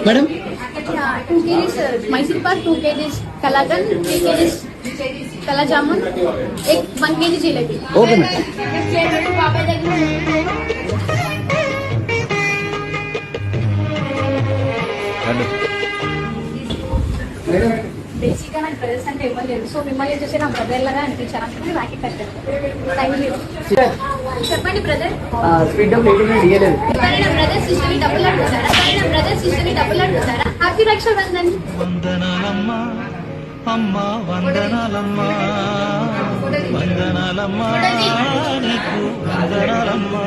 Madam 2 kgs Mysore Pak, 2 kgs kalakand, 3 kgs కలా jamun, 1 kg jalebi. Okay madam. Basic గా నాకు బ్రదర్స్ అంటే ఇవ్వలేదు, సో మిమ్మల్ని చూసి నా బ్రదర్ లాగా అనిపించారు, అందుకని రాఖీ కట్టారు. Thank you. చెప్పండి బ్రదర్. నా బ్రదర్ సిస్టర్ ని డబ్బులు అడుగుతారా? నా బ్రదర్ సిస్టర్ ని డబ్బులు అడుగుతారా? హ్యాపీ రక్షాబంధన్. వందనాలమ్మా అమ్మా, వందనాలమ్మా వందనాలమ్మా, నీకు వందనాలమ్మా.